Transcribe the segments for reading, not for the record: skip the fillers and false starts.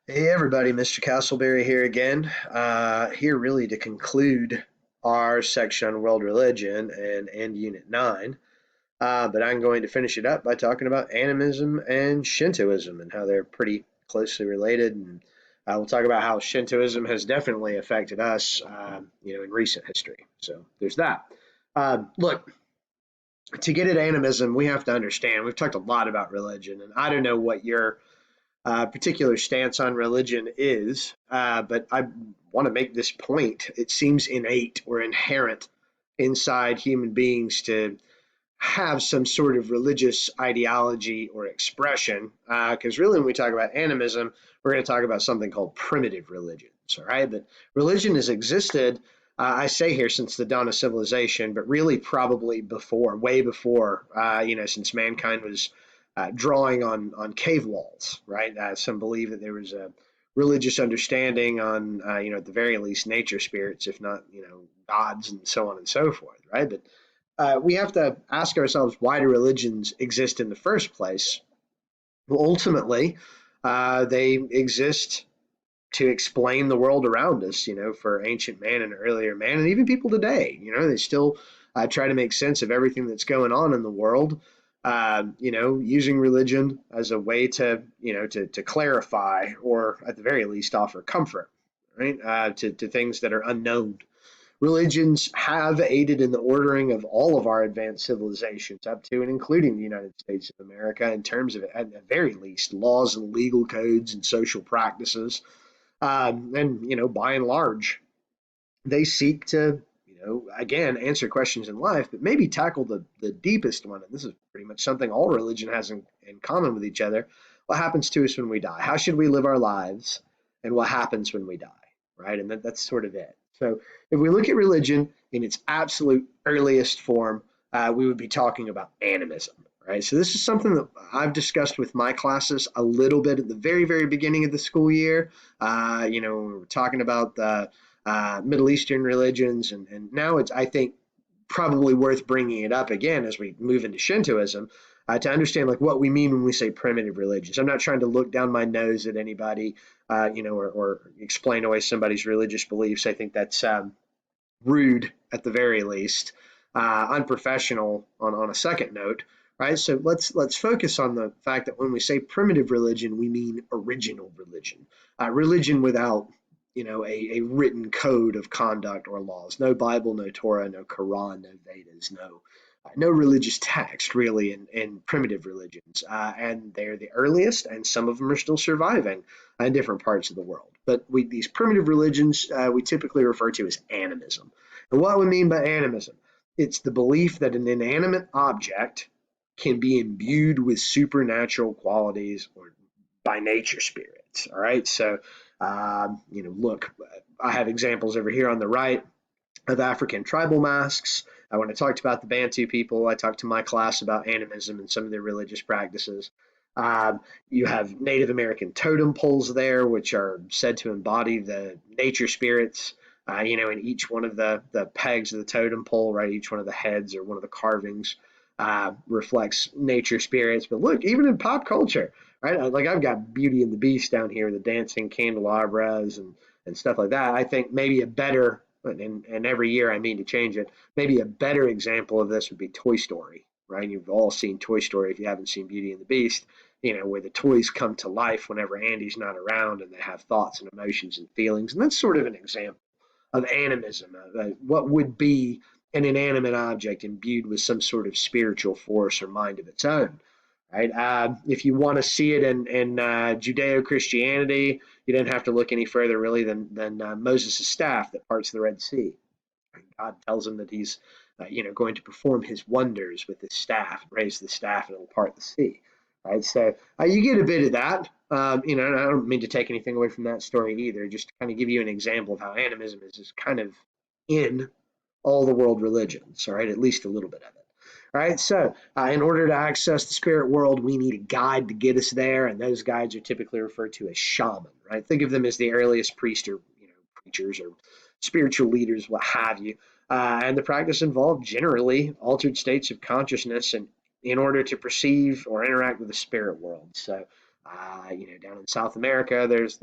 Hey everybody, Mr. Castleberry here again. Here really to conclude our section on world religion and end Unit 9. But I'm going to finish it up by talking about animism and Shintoism and how they're pretty closely related. And we'll talk about how Shintoism has definitely affected us, in recent history. So there's that. Look, to get at animism, we have to understand, we've talked a lot about religion, and I don't know what your particular stance on religion is, but I want to make this point. It seems innate or inherent inside human beings to have some sort of religious ideology or expression. Because really, when we talk about animism, we're going to talk about something called primitive religions. All right, but religion has existed. I say here since the dawn of civilization, but really probably before, way before, since mankind was drawing on cave walls, right? Some believe that there was a religious understanding on, at the very least, nature spirits, if not, gods and so on and so forth, right? But we have to ask ourselves, why do religions exist in the first place? Well, ultimately, they exist to explain the world around us, for ancient man and earlier man, and even people today. They still try to make sense of everything that's going on in the world, using religion as a way to, to clarify or at the very least offer comfort, right, to things that are unknown. Religions have aided in the ordering of all of our advanced civilizations, up to and including the United States of America, in terms of, at the very least, laws and legal codes and social practices. And, by and large, they seek to, again, answer questions in life, but maybe tackle the deepest one. And this is pretty much something all religion has in common with each other. What happens to us when we die? How should we live our lives? And what happens when we die? Right? And that's sort of it. So if we look at religion in its absolute earliest form, we would be talking about animism. Right. So this is something that I've discussed with my classes a little bit at the very, very beginning of the school year. When we're talking about the Middle Eastern religions, and now it's, I think, probably worth bringing it up again as we move into Shintoism, to understand like what we mean when we say primitive religions. I'm not trying to look down my nose at anybody, or explain away somebody's religious beliefs. I think that's rude at the very least, unprofessional on a second note. Right, so let's focus on the fact that when we say primitive religion, we mean original religion, religion without a written code of conduct or laws. No Bible, no Torah, no Quran, no Vedas, no religious text really in primitive religions. And they're the earliest, and some of them are still surviving in different parts of the world. But these primitive religions we typically refer to as animism. And what we mean by animism, it's the belief that an inanimate object can be imbued with supernatural qualities or by nature spirits. All right, so look, I have examples over here on the right of African tribal masks. When I talked about the Bantu people, I talked to my class about animism and some of their religious practices. You have Native American totem poles there, which are said to embody the nature spirits. In each one of the pegs of the totem pole, right? Each one of the heads or one of the carvings reflects nature spirits. But look, even in pop culture, right? Like I've got Beauty and the Beast down here, the dancing candelabras and stuff like that. I think maybe a better, and every year I mean to change it, maybe a better example of this would be Toy Story, right? You've all seen Toy Story if you haven't seen Beauty and the Beast, where the toys come to life whenever Andy's not around and they have thoughts and emotions and feelings. And that's sort of an example of animism, what would be an inanimate object imbued with some sort of spiritual force or mind of its own. Right? If you want to see it in Judeo-Christianity, you don't have to look any further really than Moses' staff that parts the Red Sea. God tells him that he's, going to perform his wonders with his staff, raise the staff, and it'll part the sea. Right, so you get a bit of that. And I don't mean to take anything away from that story either. Just to kind of give you an example of how animism is kind of in all the world religions. All right, at least a little bit of it. All right, so in order to access the spirit world, we need a guide to get us there, and those guides are typically referred to as shaman. Right, think of them as the earliest priests or preachers or spiritual leaders, what have you. And the practice involved generally altered states of consciousness and in order to perceive or interact with the spirit world. So Down in South America, there's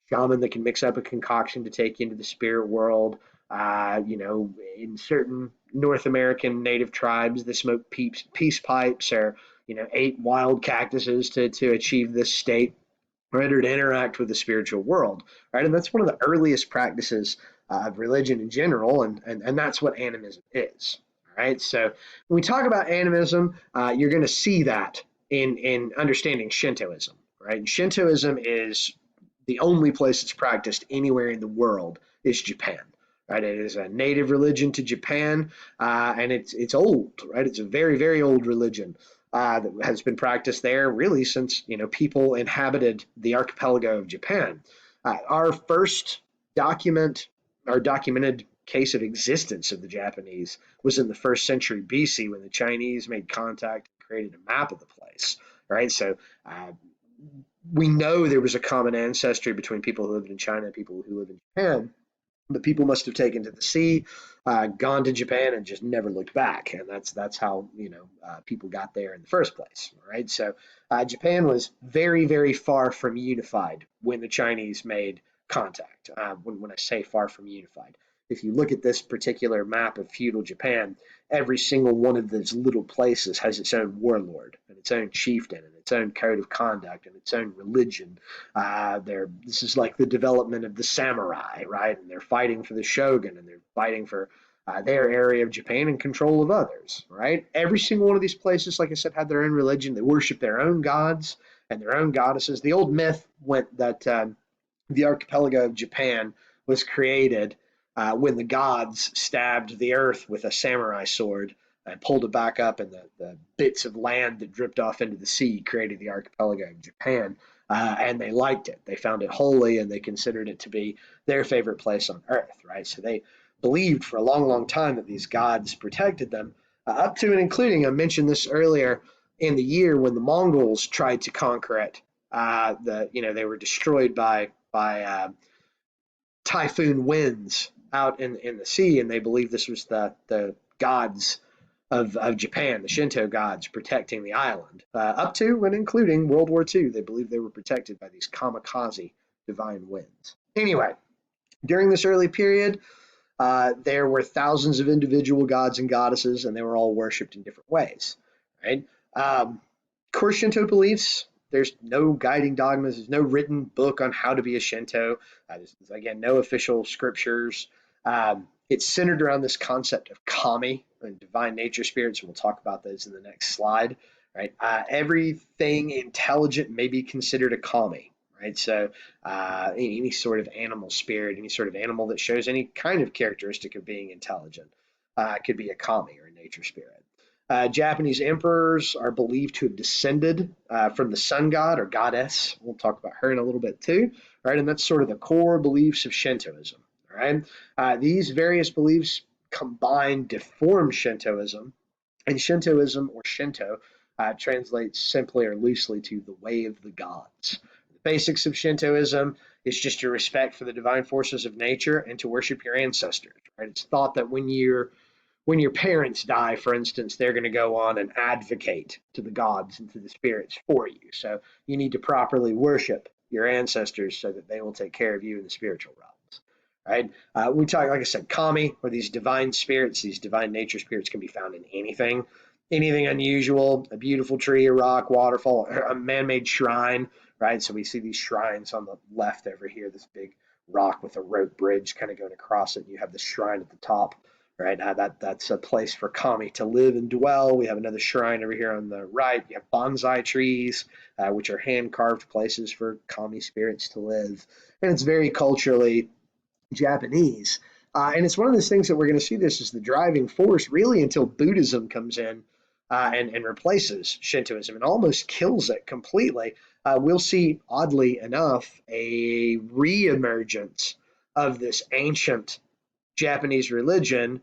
shaman that can mix up a concoction to take you into the spirit world. In certain North American native tribes, they smoke peace pipes or ate wild cactuses to achieve this state, right, or to interact with the spiritual world, right? And that's one of the earliest practices of religion in general, and that's what animism is, right? So when we talk about animism, you're going to see that in understanding Shintoism, right? And Shintoism is the only place it's practiced anywhere in the world is Japan. Right, it is a native religion to Japan, and it's old. Right, it's a very very old religion that has been practiced there really since people inhabited the archipelago of Japan. Our first document, our documented case of existence of the Japanese was in the first century BC when the Chinese made contact and created a map of the place. Right, so we know there was a common ancestry between people who lived in China and people who lived in Japan. But people must have taken to the sea, gone to Japan, and just never looked back. And that's how people got there in the first place, right? So Japan was very very far from unified when the Chinese made contact. When I say far from unified, if you look at this particular map of feudal Japan, every single one of those little places has its own warlord and its own chieftain and its own code of conduct and its own religion. This is like the development of the samurai, right? And they're fighting for the shogun and they're fighting for their area of Japan and control of others, right? Every single one of these places, like I said, had their own religion. They worship their own gods and their own goddesses. The old myth went that the archipelago of Japan was created when the gods stabbed the earth with a samurai sword and pulled it back up, and the bits of land that dripped off into the sea created the archipelago of Japan. And they liked it. They found it holy, and they considered it to be their favorite place on earth, right? So they believed for a long, long time that these gods protected them, up to and including, I mentioned this earlier, in the year when the Mongols tried to conquer it. They were destroyed by typhoon winds out in the sea, and they believed this was the gods of Japan, the Shinto gods, protecting the island, up to and including World War II. They believed they were protected by these kamikaze divine winds. Anyway, during this early period, there were thousands of individual gods and goddesses, and they were all worshipped in different ways. Right? Core Shinto beliefs. There's no guiding dogmas. There's no written book on how to be a Shinto. There's, again, no official scriptures. It's centered around this concept of kami and divine nature spirits, and we'll talk about those in the next slide. Right? Everything intelligent may be considered a kami. Right? So any sort of animal spirit, any sort of animal that shows any kind of characteristic of being intelligent could be a kami or a nature spirit. Japanese emperors are believed to have descended from the sun god or goddess. We'll talk about her in a little bit too, right? And that's sort of the core beliefs of Shintoism, right? These various beliefs combine to form Shintoism, and Shintoism, or Shinto, translates simply or loosely to the way of the gods. The basics of Shintoism is just your respect for the divine forces of nature and to worship your ancestors, right? It's thought that when your parents die, for instance, they're going to go on and advocate to the gods and to the spirits for you. So you need to properly worship your ancestors so that they will take care of you in the spiritual realms. Right? We talk, like I said, kami, or these divine spirits, these divine nature spirits can be found in anything unusual, a beautiful tree, a rock, waterfall, a man-made shrine, right? So we see these shrines on the left over here, this big rock with a rope bridge kind of going across it, and you have the shrine at the top. Right, that's a place for kami to live and dwell. We have another shrine over here on the right. You have bonsai trees, which are hand-carved places for kami spirits to live. And it's very culturally Japanese. And it's one of those things that we're going to see this as the driving force really until Buddhism comes in and replaces Shintoism and almost kills it completely. We'll see, oddly enough, a re-emergence of this ancient Japanese religion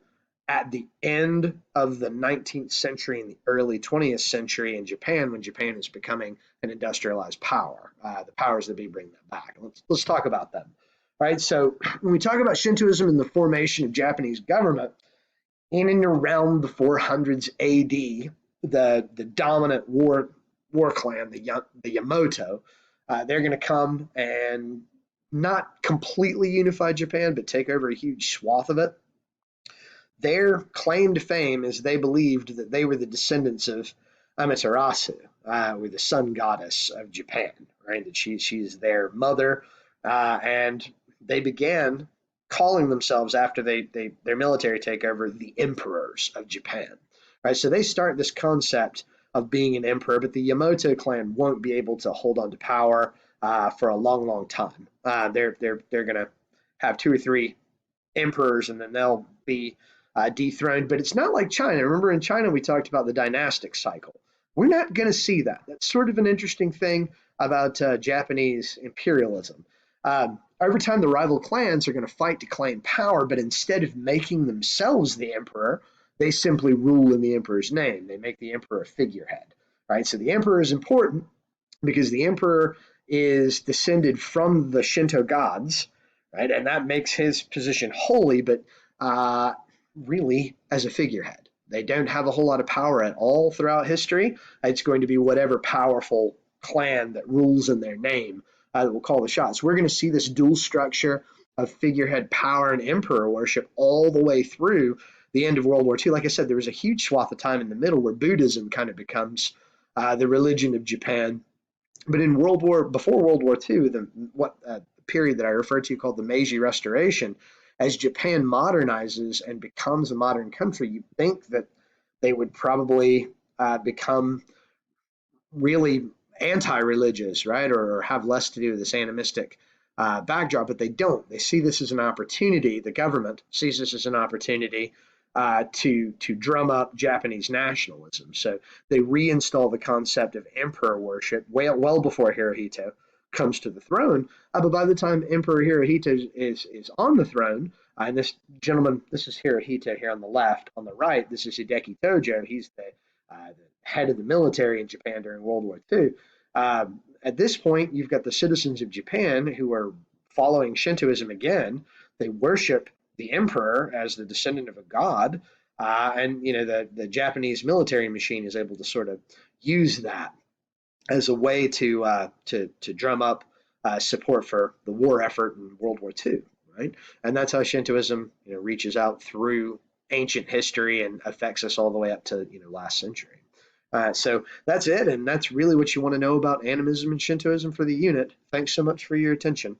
at the end of the 19th century and the early 20th century in Japan, when Japan is becoming an industrialized power. The powers that be bring them back. Let's talk about them. Right. So when we talk about Shintoism and the formation of Japanese government, in and around the 400s AD, the dominant war war clan, the Yamato. They're going to come and not completely unify Japan, but take over a huge swath of it. Their claim to fame is they believed that they were the descendants of Amaterasu, or the sun goddess of Japan, right? That she's their mother, and they began calling themselves after their military takeover the emperors of Japan, right? So they start this concept of being an emperor, but the Yamato clan won't be able to hold on to power for a long, long time. They're going to have two or three emperors, and then they'll be dethroned. But it's not like China. Remember, in China, we talked about the dynastic cycle. We're not going to see that. That's sort of an interesting thing about Japanese imperialism. Over time, the rival clans are going to fight to claim power, but instead of making themselves the emperor, they simply rule in the emperor's name. They make the emperor a figurehead, right? So the emperor is important because the emperor is descended from the Shinto gods, right? And that makes his position holy, but uh, really as a figurehead. They don't have a whole lot of power at all throughout history. It's going to be whatever powerful clan that rules in their name that will call the shots. We're going to see this dual structure of figurehead power and emperor worship all the way through the end of World War II. Like I said, there was a huge swath of time in the middle where Buddhism kind of becomes the religion of Japan. But before World War II, the period that I referred to called the Meiji Restoration, as Japan modernizes and becomes a modern country, you think that they would probably become really anti-religious, right, or have less to do with this animistic backdrop, but they don't. They see this as an opportunity. The government sees this as an opportunity to drum up Japanese nationalism. So they reinstall the concept of emperor worship well before Hirohito comes to the throne. But by the time Emperor Hirohito is on the throne, and this gentleman, this is Hirohito here on the left. On the right, this is Hideki Tojo. He's the head of the military in Japan during World War II. At this point, you've got the citizens of Japan who are following Shintoism again. They worship the emperor as the descendant of a god, and the Japanese military machine is able to sort of use that as a way to drum up support for the war effort in World War II, right? And that's how Shintoism reaches out through ancient history and affects us all the way up to last century. So that's it, and that's really what you want to know about animism and Shintoism for the unit. Thanks so much for your attention.